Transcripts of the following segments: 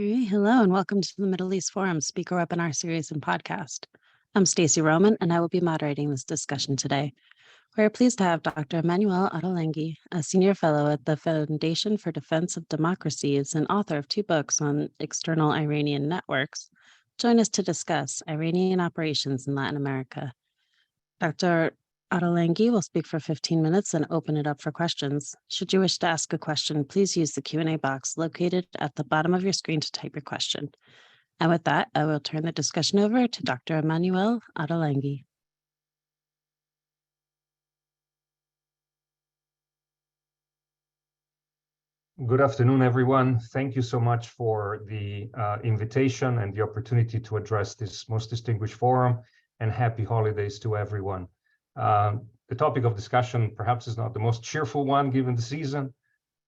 Hey, hello, and welcome to the Middle East Forum Speaker Webinar Series and Podcast. I'm Stacey Roman, and I will be moderating this discussion today. We're pleased to have Dr. Emanuele Ottolenghi, a senior fellow at the Foundation for Defense of Democracies and author of 2 books on external Iranian networks, join us to discuss Iranian operations in Latin America. Dr. Ottolenghi will speak for 15 minutes and open it up for questions. Should you wish to ask a question, please use the Q&A box located at the bottom of your screen to type your question. And with that, I will turn the discussion over to Dr. Emanuele Ottolenghi. Good afternoon, everyone. Thank you so much for the invitation and the opportunity to address this most distinguished forum, and happy holidays to everyone. The topic of discussion perhaps is not the most cheerful one given the season,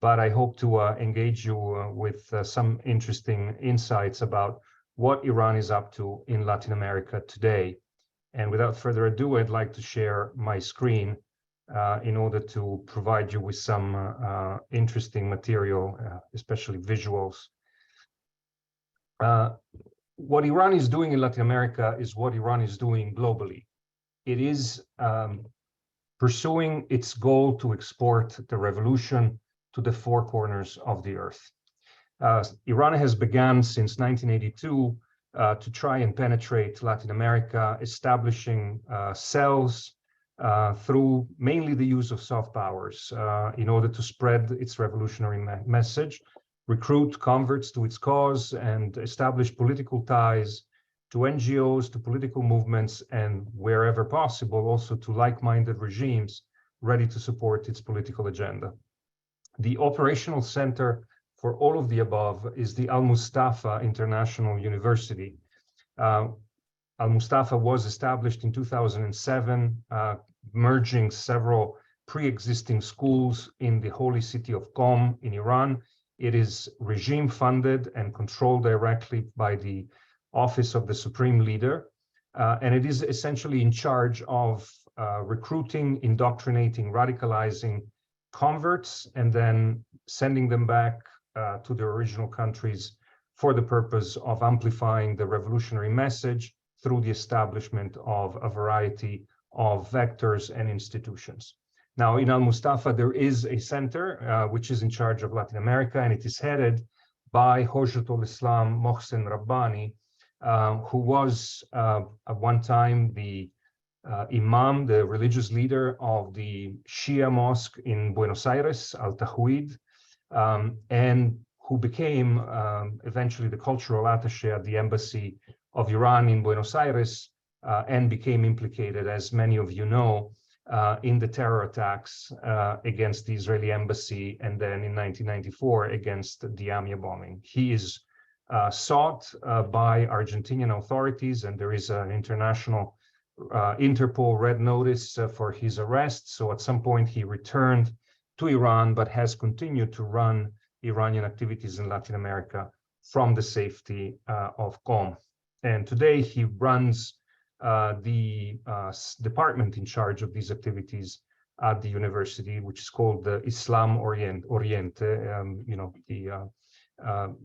but I hope to engage you with some interesting insights about what Iran is up to in Latin America today. And without further ado, I'd like to share my screen in order to provide you with some interesting material, especially visuals. What Iran is doing in Latin America is what Iran is doing globally. It is pursuing its goal to export the revolution to the 4 corners of the earth. Iran has begun since 1982 to try and penetrate Latin America, establishing cells through mainly the use of soft powers in order to spread its revolutionary message, recruit converts to its cause, and establish political ties to NGOs, to political movements, and wherever possible, also to like-minded regimes ready to support its political agenda. The operational center for all of the above is the al-Mustafa International University. Al-Mustafa was established in 2007, merging several pre-existing schools in the holy city of Qom in Iran. It is regime-funded and controlled directly by the Office of the Supreme Leader, and it is essentially in charge of recruiting, indoctrinating, radicalizing converts, and then sending them back to their original countries for the purpose of amplifying the revolutionary message through the establishment of a variety of vectors and institutions. Now, in Al-Mustafa, there is a center which is in charge of Latin America, and it is headed by Hojjatul Islam Mohsen Rabbani, who was at one time the imam, the religious leader of the Shia mosque in Buenos Aires, Al-Tahwid, and who became eventually the cultural attaché at the embassy of Iran in Buenos Aires, and became implicated, as many of you know, in the terror attacks against the Israeli embassy, and then in 1994 against the Amia bombing. He is sought by Argentinian authorities, and there is an international Interpol red notice for his arrest. So at some point he returned to Iran, but has continued to run Iranian activities in Latin America from the safety of Qom. And today he runs the department in charge of these activities at the university, which is called the Islam Oriente, you know,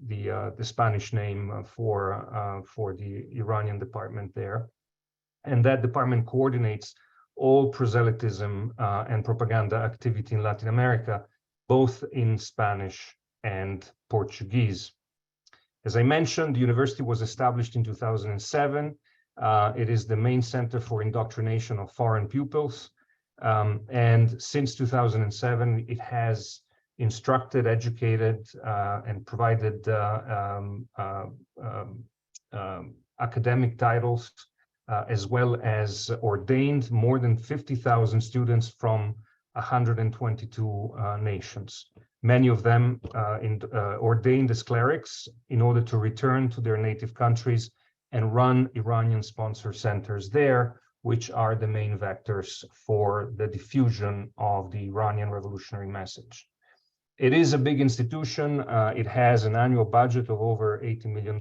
the Spanish name for the Iranian department there. And that department coordinates all proselytism and propaganda activity in Latin America, both in Spanish and Portuguese. As I mentioned, the university was established in 2007. It is the main center for indoctrination of foreign pupils. And since 2007, it has instructed, educated, and provided academic titles, as well as ordained more than 50,000 students from 122 nations. Many of them ordained as clerics in order to return to their native countries and run Iranian sponsor centers there, which are the main vectors for the diffusion of the Iranian revolutionary message. It is a big institution. It has an annual budget of over $80 million.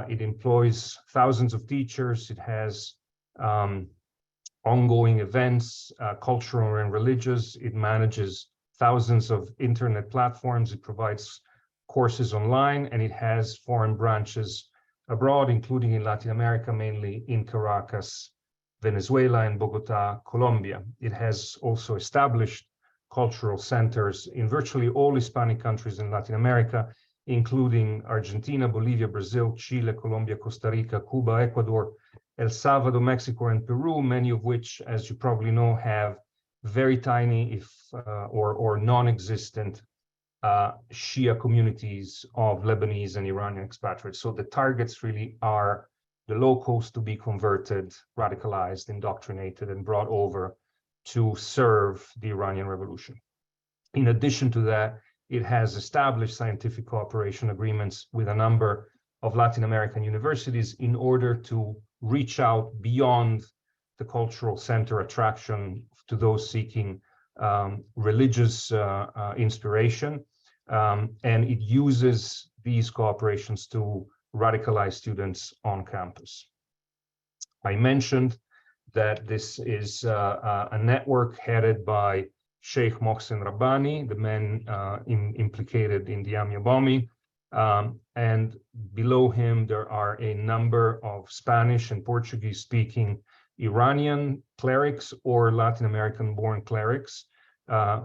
It employs thousands of teachers. It has ongoing events, cultural and religious. It manages thousands of internet platforms. It provides courses online, and it has foreign branches abroad, including in Latin America, mainly in Caracas, Venezuela, and Bogota, Colombia. It has also established cultural centers in virtually all Hispanic countries in Latin America, including Argentina, Bolivia, Brazil, Chile, Colombia, Costa Rica, Cuba, Ecuador, El Salvador, Mexico, and Peru, many of which, as you probably know, have very tiny or non-existent Shia communities of Lebanese and Iranian expatriates. So the targets really are the locals to be converted, radicalized, indoctrinated, and brought over to serve the Iranian revolution. In addition to that, it has established scientific cooperation agreements with a number of Latin American universities in order to reach out beyond the cultural center attraction to those seeking religious inspiration. And it uses these cooperations to radicalize students on campus. I mentioned that this is a network headed by Sheikh Mohsen Rabbani, the man implicated in the Amia bombing. And below him, there are a number of Spanish and Portuguese-speaking Iranian clerics or Latin American-born clerics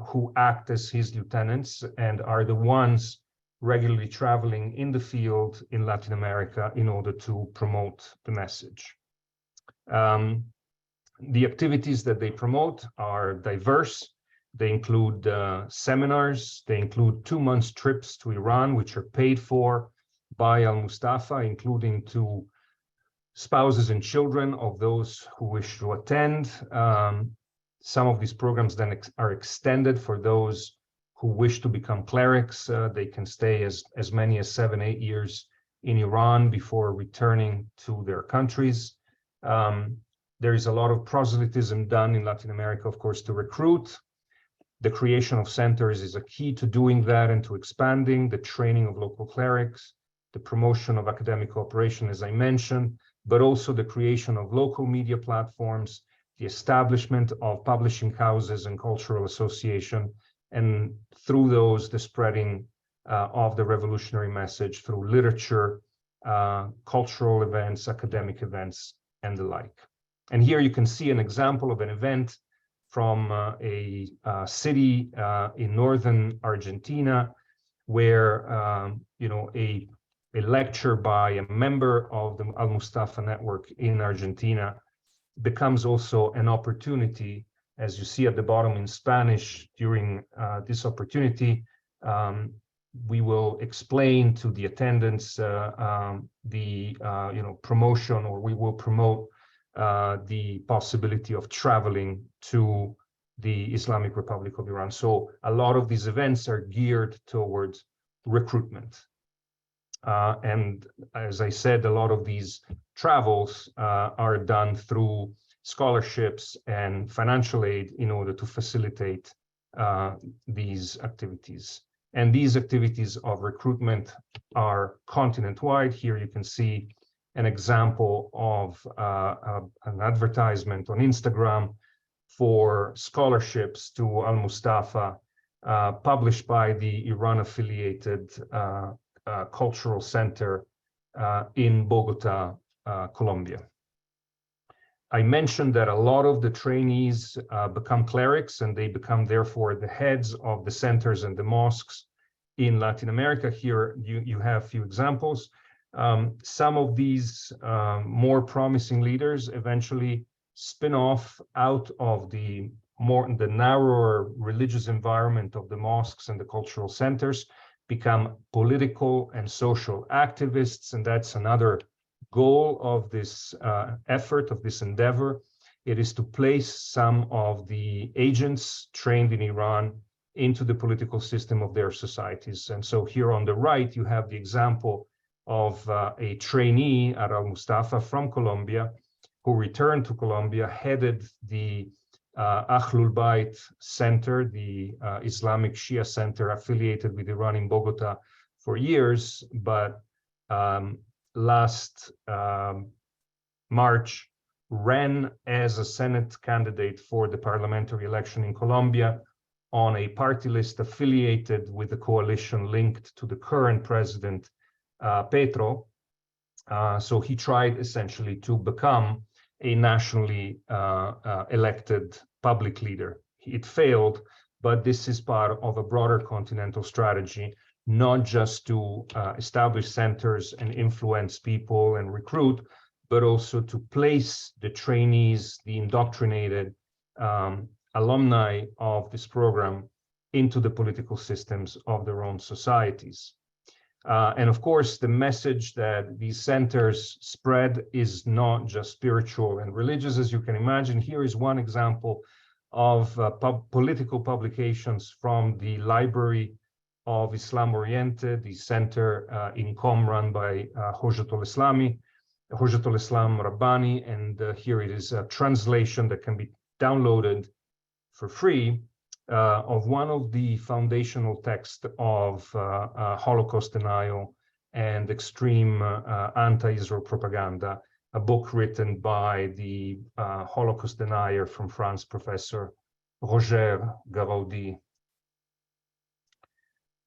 who act as his lieutenants and are the ones regularly traveling in the field in Latin America in order to promote the message. The activities that they promote are diverse. They include seminars. They include 2 months trips to Iran, which are paid for by al-Mustafa, including to spouses and children of those who wish to attend. Some of these programs then are extended for those who wish to become clerics. They can stay as many as 7-8 years in Iran before returning to their countries. There is a lot of proselytism done in Latin America, of course, to recruit. The creation of centers is a key to doing that and to expanding the training of local clerics, the promotion of academic cooperation, as I mentioned, but also the creation of local media platforms, the establishment of publishing houses and cultural association, and through those, the spreading of the revolutionary message through literature, cultural events, academic events, and the like. And here you can see an example of an event from a city in northern Argentina, where a lecture by a member of the al-Mustafa network in Argentina becomes also an opportunity. As you see at the bottom in Spanish, during this opportunity, we will explain to the attendants the promotion, or we will promote the possibility of traveling to the Islamic Republic of Iran. So a lot of these events are geared towards recruitment. And as I said, a lot of these travels are done through scholarships and financial aid in order to facilitate these activities. And these activities of recruitment are continent-wide. Here you can see an example of an advertisement on Instagram for scholarships to al-Mustafa, published by the Iran-affiliated cultural center in Bogota, Colombia. I mentioned that a lot of the trainees become clerics, and they become therefore the heads of the centers and the mosques in Latin America. Here you have a few examples. Some of these more promising leaders eventually spin off out of the narrower religious environment of the mosques and the cultural centers, become political and social activists, and that's another goal of this effort, of this endeavor. It is to place some of the agents trained in Iran into the political system of their societies. And so here on the right, you have the example of a trainee at al-Mustafa from Colombia, who returned to Colombia, headed the Ahlul Bayt Center, the Islamic Shia Center affiliated with Iran in Bogota for years, but last March ran as a Senate candidate for the parliamentary election in Colombia, on a party list affiliated with the coalition linked to the current president, Petro. So he tried essentially to become a nationally elected public leader. It failed, but this is part of a broader continental strategy, not just to establish centers and influence people and recruit, but also to place the trainees, the indoctrinated alumni of this program into the political systems of their own societies. And of course, the message that these centers spread is not just spiritual and religious, as you can imagine. Here is one example of political publications from the Library of Islam Oriented, the center in Qom run by Hojjatul Islam Rabbani. And here it is a translation that can be downloaded for free of one of the foundational texts of Holocaust denial and extreme anti-Israel propaganda, a book written by the Holocaust denier from France, Professor Roger Garaudi.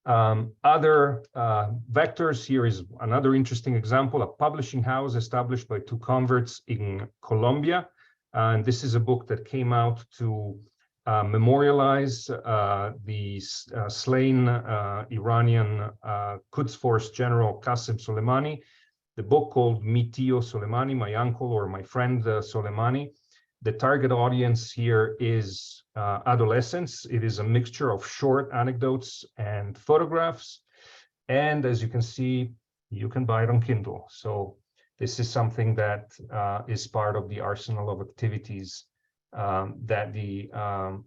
Other vectors, here is another interesting example, a publishing house established by two converts in Colombia. And this is a book that came out to memorialize the slain Iranian Quds Force General Qasem Soleimani. The book called Mi Tío Soleimani, My Uncle or My Friend Soleimani. The target audience here is adolescents. It is a mixture of short anecdotes and photographs. And as you can see, you can buy it on Kindle. So this is something that is part of the arsenal of activities that the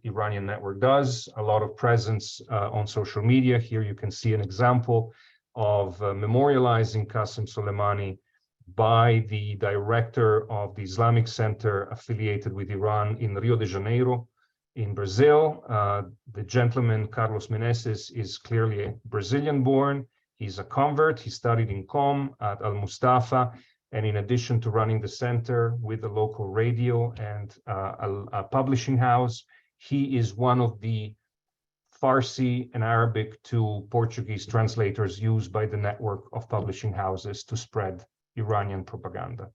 Iranian network does. A lot of presence on social media. Here you can see an example of memorializing Qasem Soleimani by the director of the Islamic Center affiliated with Iran in Rio de Janeiro in Brazil. The gentleman, Carlos Meneses, is clearly a Brazilian born. He's a convert. He studied in Qom at al-Mustafa. And in addition to running the center with a local radio and a publishing house, he is one of the Farsi and Arabic to Portuguese translators used by the network of publishing houses to spread Iranian propaganda.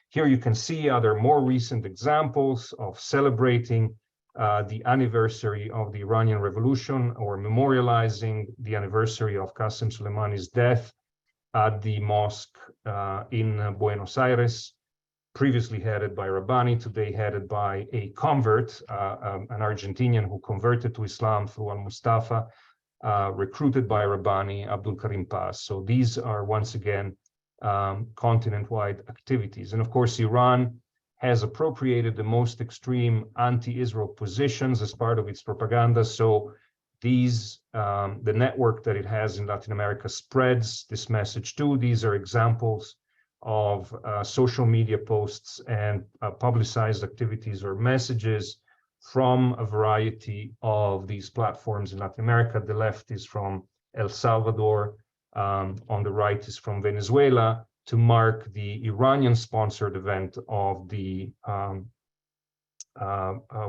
Here you can see other more recent examples of celebrating the anniversary of the Iranian Revolution or memorializing the anniversary of Qasem Soleimani's death at the mosque in Buenos Aires, previously headed by Rabbani, today headed by a convert, an Argentinian who converted to Islam through al-Mustafa, recruited by Rabbani, Abdul Karim Paz. So these are once again continent-wide activities. And of course, Iran has appropriated the most extreme anti-Israel positions as part of its propaganda. So these, the network that it has in Latin America spreads this message too. These are examples of social media posts and publicized activities or messages from a variety of these platforms in Latin America. The left is from El Salvador, on the right is from Venezuela, to mark the Iranian-sponsored event of the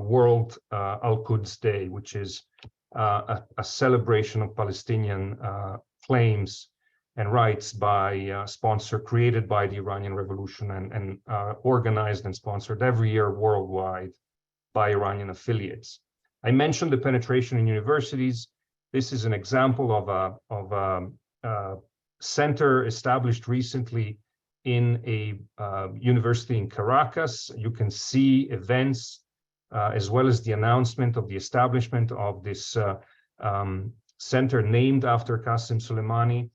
World Al-Quds Day, which is a celebration of Palestinian claims and rights by created by the Iranian Revolution and organized and sponsored every year worldwide by Iranian affiliates. I mentioned the penetration in universities. This is an example of a center established recently in a university in Caracas. You can see events as well as the announcement of the establishment of this center named after Qasem Soleimani,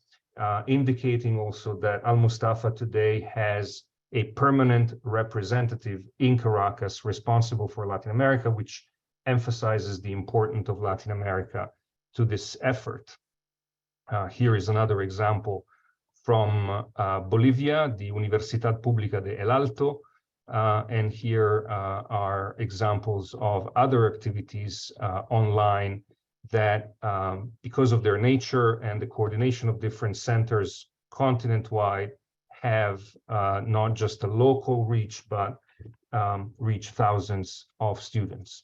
indicating also that al-Mustafa today has a permanent representative in Caracas responsible for Latin America, which emphasizes the importance of Latin America to this effort. Here is another example from Bolivia, the Universidad Pública de El Alto, and here are examples of other activities online that, because of their nature and the coordination of different centers continent-wide, have not just a local reach, but reach thousands of students.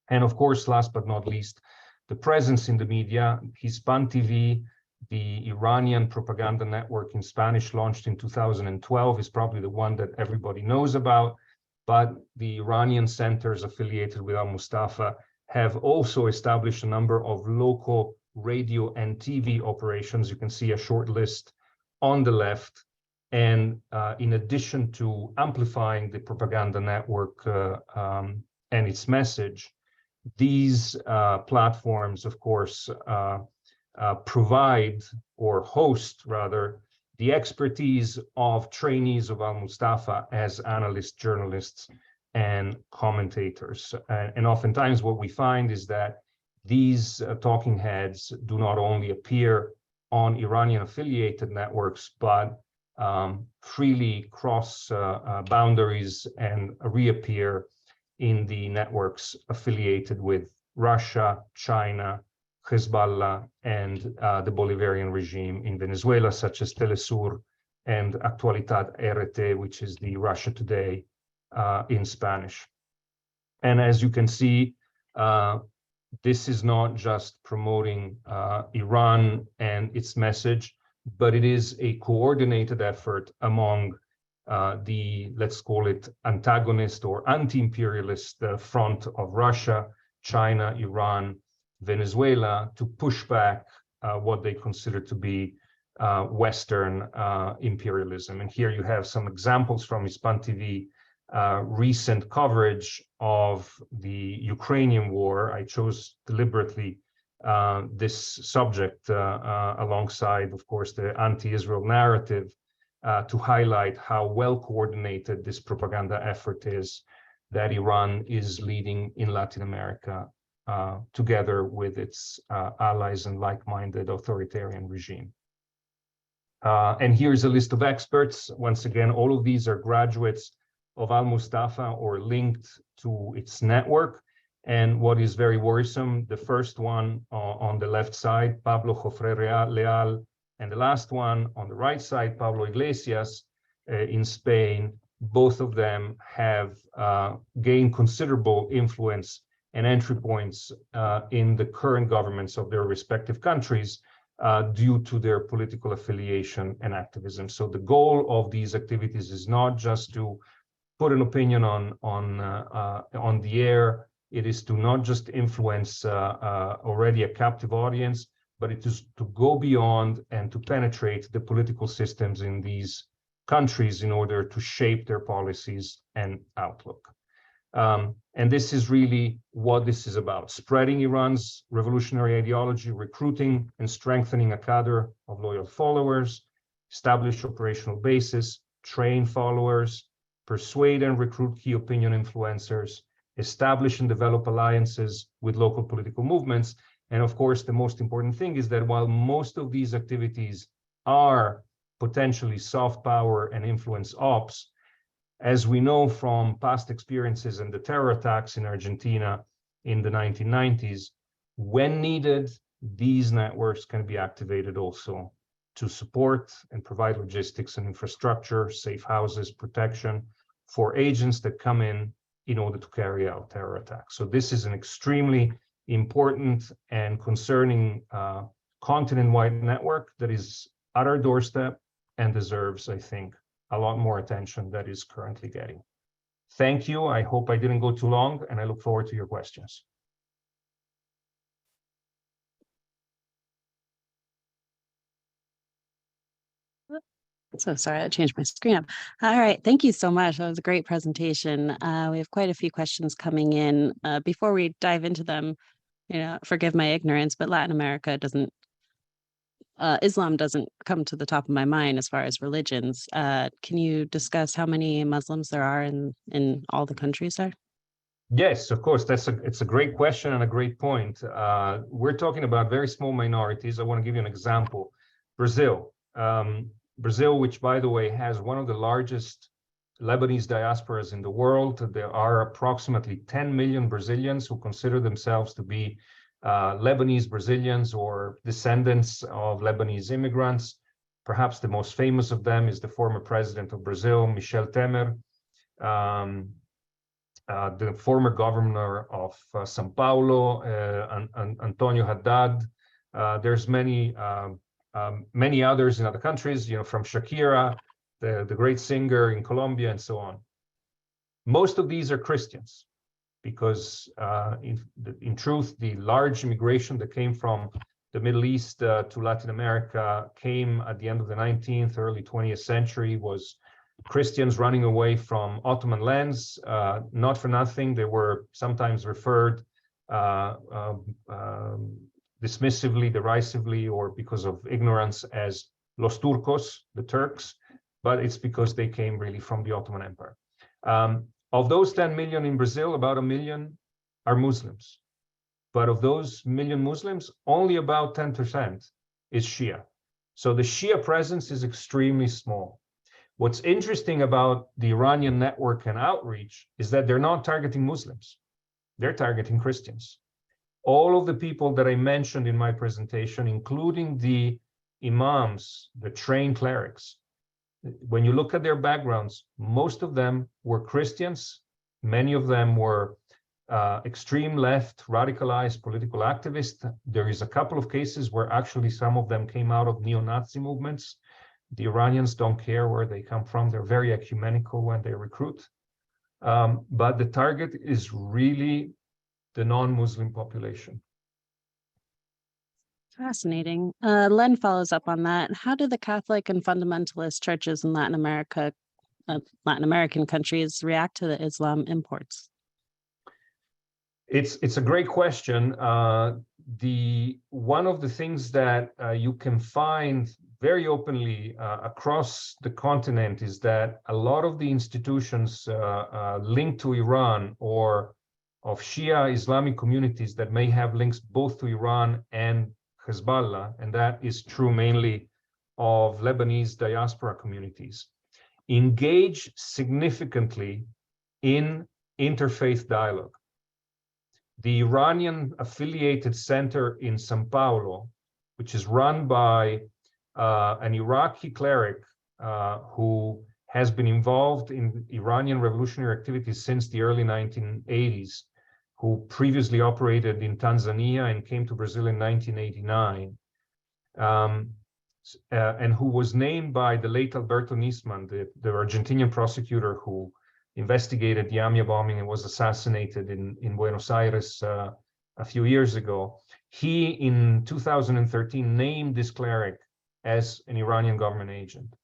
And of course, last but not least, the presence in the media. Hispan TV, the Iranian propaganda network in Spanish, launched in 2012, is probably the one that everybody knows about. But the Iranian centers affiliated with al-Mustafa have also established a number of local radio and TV operations. You can see a short list on the left. And in addition to amplifying the propaganda network and its message, these platforms, of course, provide or host, rather, the expertise of trainees of al-Mustafa as analysts, journalists, and commentators. And oftentimes what we find is that these talking heads do not only appear on Iranian affiliated networks, but freely cross boundaries and reappear in the networks affiliated with Russia, China, Hezbollah, and the Bolivarian regime in Venezuela, such as Telesur and Actualidad RT, which is the Russia Today in Spanish. And as you can see, this is not just promoting Iran and its message, but it is a coordinated effort among the, let's call it, antagonist or anti-imperialist front of Russia, China, Iran, Venezuela, to push back what they consider to be Western imperialism. And here you have some examples from Hispan TV, recent coverage of the Ukrainian war. I chose deliberately this subject alongside, of course, the anti-Israel narrative to highlight how well coordinated this propaganda effort is that Iran is leading in Latin America together with its allies and like-minded authoritarian regime. And here's a list of experts. Once again, all of these are graduates of al-Mustafa or linked to its network. And what is very worrisome, the first one on the left side, Pablo Jofre Leal, and the last one on the right side, Pablo Iglesias in Spain, both of them have gained considerable influence and entry points in the current governments of their respective countries due to their political affiliation and activism. So the goal of these activities is not just to put an opinion on the air. It is to not just influence already a captive audience, but it is to go beyond and to penetrate the political systems in these countries in order to shape their policies and outlook. And this is really what this is about: spreading Iran's revolutionary ideology, recruiting and strengthening a cadre of loyal followers, establish operational bases, train followers, persuade and recruit key opinion influencers, establish and develop alliances with local political movements. And of course, the most important thing is that while most of these activities are potentially soft power and influence ops, as we know from past experiences and the terror attacks in Argentina in the 1990s, when needed, these networks can be activated also to support and provide logistics and infrastructure, safe houses, protection for agents that come in order to carry out terror attacks. So this is an extremely important and concerning continent-wide network that is at our doorstep and deserves, I think, a lot more attention that is currently getting. Thank you. I hope I didn't go too long, and I look forward to your questions. So sorry, I changed my screen up. All right, thank you so much. That was a great presentation. We have quite a few questions coming in. Before we dive into them, forgive my ignorance, but Latin America doesn't, Islam doesn't come to the top of my mind as far as religions. Can you discuss how many Muslims there are in all the countries there? Yes, of course. It's a great question and a great point. We're talking about very small minorities. I want to give you an example. Brazil. Brazil, which, by the way, has one of the largest Lebanese diasporas in the world. There are approximately 10 million Brazilians who consider themselves to be Lebanese Brazilians or descendants of Lebanese immigrants. Perhaps the most famous of them is the former president of Brazil, Michel Temer. the former governor of São Paulo, Antonio Haddad. There's many others in other countries, from Shakira, the great singer in Colombia, and so on. Most of these are Christians, because in truth, the large immigration that came from the Middle East to Latin America came at the end of the 19th, early 20th century, was Christians running away from Ottoman lands. Not for nothing, they were sometimes referred dismissively, derisively, or because of ignorance as Los Turcos, the Turks, but it's because they came really from the Ottoman Empire. Of those 10 million in Brazil, about 1 million are Muslims. But of those million Muslims, only about 10% is Shia. So the Shia presence is extremely small. What's interesting about the Iranian network and outreach is that they're not targeting Muslims. They're targeting Christians. All of the people that I mentioned in my presentation, including the imams, the trained clerics, when you look at their backgrounds, most of them were Christians. Many of them were extreme left, radicalized political activists. There is a couple of cases where actually some of them came out of neo-Nazi movements. The Iranians don't care where they come from. They're very ecumenical when they recruit. But the target is really the non-Muslim population. Fascinating. Len follows up on that. How do the Catholic and fundamentalist churches in Latin American countries react to the Islam imports? It's a great question. One of the things that you can find very openly across the continent is that a lot of the institutions linked to Iran, or of Shia Islamic communities that may have links both to Iran and Hezbollah, and that is true mainly of Lebanese diaspora communities, engage significantly in interfaith dialogue. The Iranian affiliated center in São Paulo, which is run by an Iraqi cleric who has been involved in Iranian revolutionary activities since the early 1980s, who previously operated in Tanzania and came to Brazil in 1989, and who was named by the late Alberto Nisman, the Argentinian prosecutor who investigated the AMIA bombing and was assassinated in Buenos Aires a few years ago. He, in 2013, named this cleric as an Iranian government agent.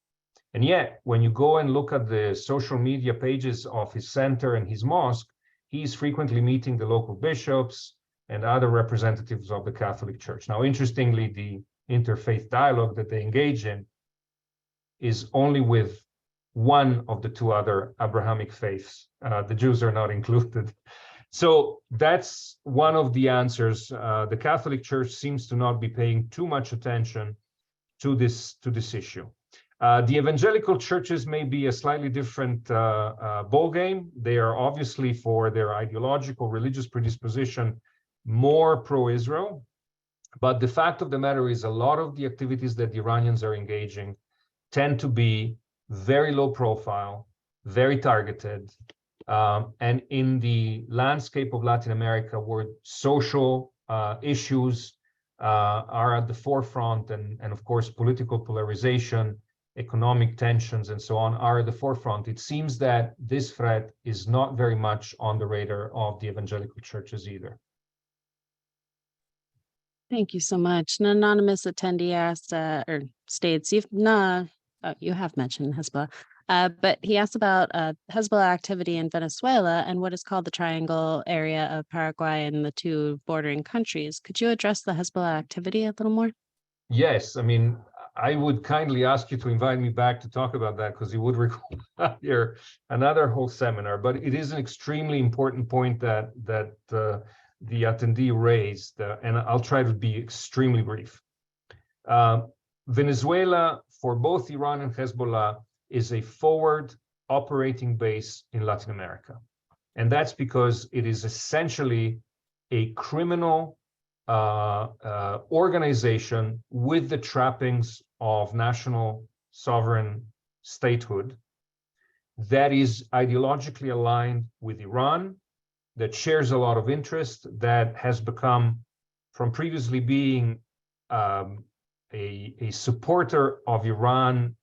And yet, when you go and look at the social media pages of his center and his mosque, he's frequently meeting the local bishops and other representatives of the Catholic Church. Now, interestingly, the interfaith dialogue that they engage in is only with one of the two other Abrahamic faiths. The Jews are not included. So that's one of the answers. The Catholic Church seems to not be paying too much attention to this issue. The evangelical churches may be a slightly different ballgame. They are obviously, for their ideological religious predisposition, more pro-Israel. But the fact of the matter is, a lot of the activities that the Iranians are engaging tend to be very low profile, very targeted, and in the landscape of Latin America, where social issues are at the forefront, and of course political polarization, economic tensions, and so on are at the forefront, it seems that this threat is not very much on the radar of the evangelical churches either. Thank you so much. An anonymous attendee asked, or states, you have mentioned Hezbollah, but he asked about Hezbollah activity in Venezuela and what is called the Triangle area of Paraguay and the two bordering countries. Could you address the Hezbollah activity a little more? Yes, I mean, I would kindly ask you to invite me back to talk about that, because it would require another whole seminar. But it is an extremely important point that the attendee raised, and I'll try to be extremely brief. Venezuela, for both Iran and Hezbollah, is a forward operating base in Latin America. And that's because it is essentially a criminal organization with the trappings of national sovereign statehood. that is ideologically aligned with Iran, that shares a lot of interest, that has become, from previously being a supporter of Iran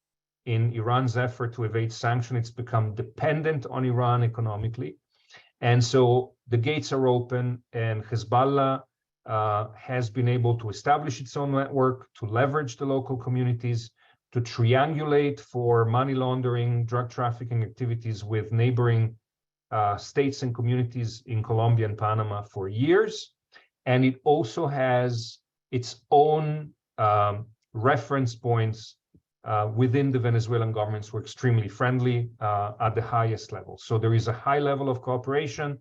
in Iran's effort to evade sanction, it's become dependent on Iran economically. And so the gates are open, and Hezbollah has been able to establish its own network, to leverage the local communities, to triangulate for money laundering, drug trafficking activities with neighboring states and communities in Colombia and Panama for years. And it also has its own reference points within the Venezuelan governments who are extremely friendly at the highest level. So there is a high level of cooperation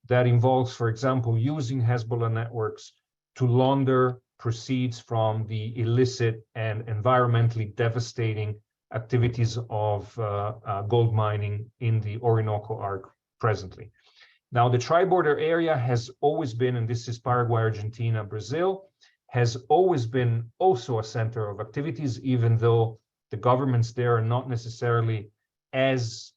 that involves, for example, using Hezbollah networks to launder proceeds from the illicit and environmentally devastating activities of gold mining in the Orinoco Arc presently. Now, the tri-border area has always been, and this is Paraguay, Argentina, Brazil, has always been also a center of activities, even though the governments there are not necessarily as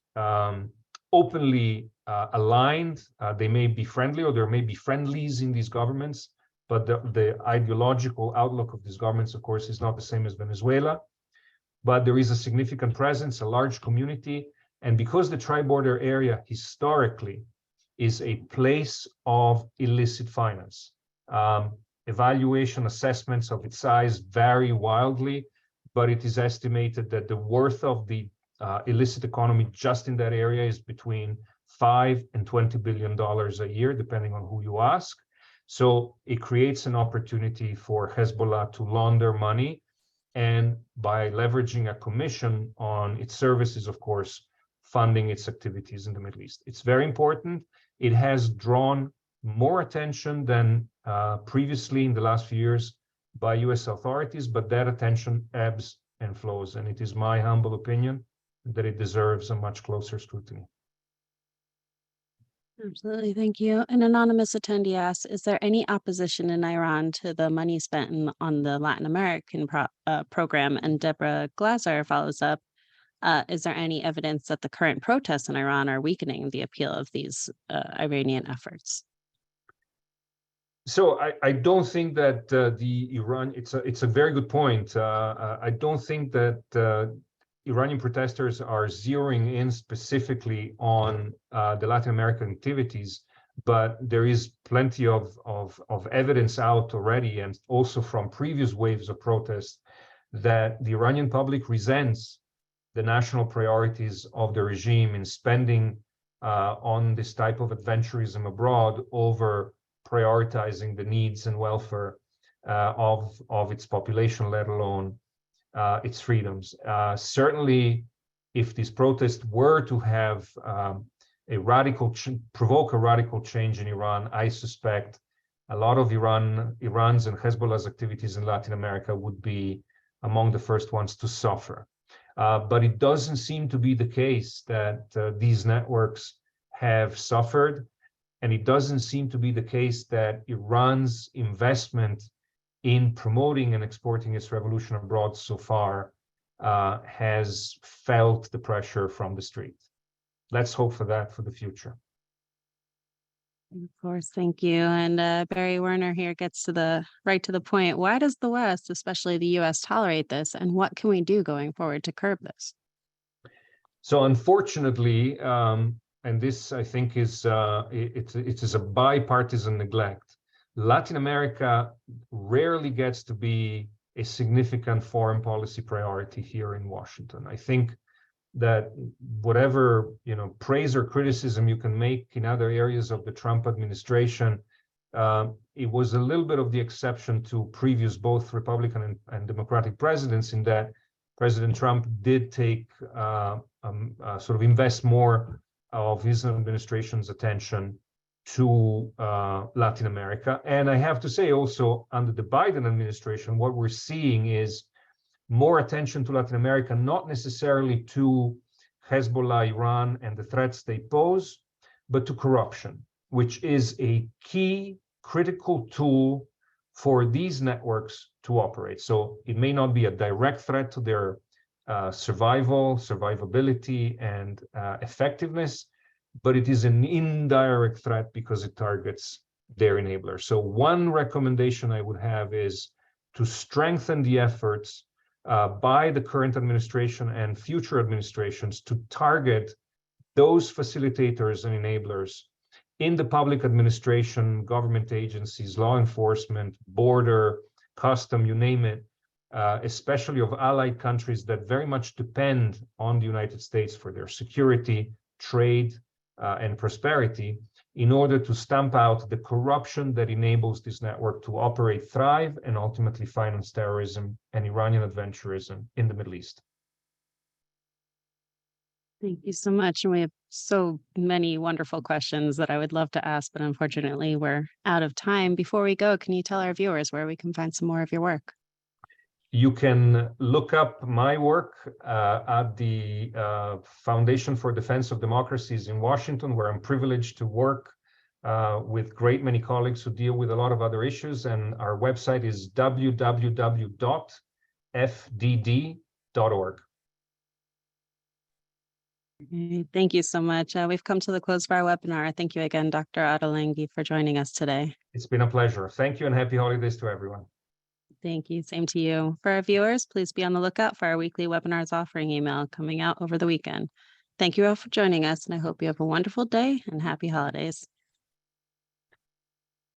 openly aligned. They may be friendly, or there may be friendlies in these governments, but the ideological outlook of these governments, of course, is not the same as Venezuela. But there is a significant presence, a large community, and because the tri-border area historically is a place of illicit finance, evaluation assessments of its size vary wildly, but it is estimated that the worth of the illicit economy just in that area is between $5 and $20 billion a year, depending on who you ask. So it creates an opportunity for Hezbollah to launder money, and by leveraging a commission on its services, of course, funding its activities in the Middle East. It's very important. It has drawn more attention than previously in the last few years by US authorities, but that attention ebbs and flows. And it is my humble opinion that it deserves a much closer scrutiny. Absolutely. Thank you. An anonymous attendee asks, is there any opposition in Iran to the money spent on the Latin American program? And Deborah Glaser follows up, is there any evidence that the current protests in Iran are weakening the appeal of these Iranian efforts? So I don't think that it's a very good point. I don't think that Iranian protesters are zeroing in specifically on the Latin American activities, but there is plenty of evidence out already, and also from previous waves of protests, that the Iranian public resents the national priorities of the regime in spending on this type of adventurism abroad over prioritizing the needs and welfare of its population, let alone its freedoms. Certainly, if these protests were to have provoke a radical change in Iran, I suspect a lot of Iran's and Hezbollah's activities in Latin America would be among the first ones to suffer. But it doesn't seem to be the case that these networks have suffered, and it doesn't seem to be the case that Iran's investment in promoting and exporting its revolution abroad so far has felt the pressure from the street. Let's hope for that for the future. Of course, thank you. And Barry Werner here gets right to the point. Why does the West, especially the US, tolerate this? And what can we do going forward to curb this? So unfortunately, and this I think is it is a bipartisan neglect. Latin America rarely gets to be a significant foreign policy priority here in Washington. I think that whatever praise or criticism you can make in other areas of the Trump administration, it was a little bit of the exception to previous both Republican and Democratic presidents, in that President Trump did take sort of invest more of his administration's attention to Latin America. And I have to say also, under the Biden administration, what we're seeing is more attention to Latin America, not necessarily to Hezbollah, Iran, and the threats they pose, but to corruption, which is a key critical tool for these networks to operate. So it may not be a direct threat to their survivability, and effectiveness, but it is an indirect threat because it targets their enablers. So one recommendation I would have is to strengthen the efforts by the current administration and future administrations to target those facilitators and enablers in the public administration, government agencies, law enforcement, border, custom, you name it, especially of allied countries that very much depend on the United States for their security, trade, and prosperity, in order to stamp out the corruption that enables this network to operate, thrive, and ultimately finance terrorism and Iranian adventurism in the Middle East. Thank you so much. And we have so many wonderful questions that I would love to ask, but unfortunately we're out of time. Before we go, can you tell our viewers where we can find some more of your work? You can look up my work at the Foundation for Defense of Democracies in Washington, where I'm privileged to work with great many colleagues who deal with a lot of other issues. And our website is www.fdd.org. Thank you so much. We've come to the close of our webinar. Thank you again, Dr. Ottolenghi, for joining us today. It's been a pleasure. Thank you and happy holidays to everyone. Thank you. Same to you. For our viewers, please be on the lookout for our weekly webinars offering email coming out over the weekend. Thank you all for joining us, and I hope you have a wonderful day and happy holidays.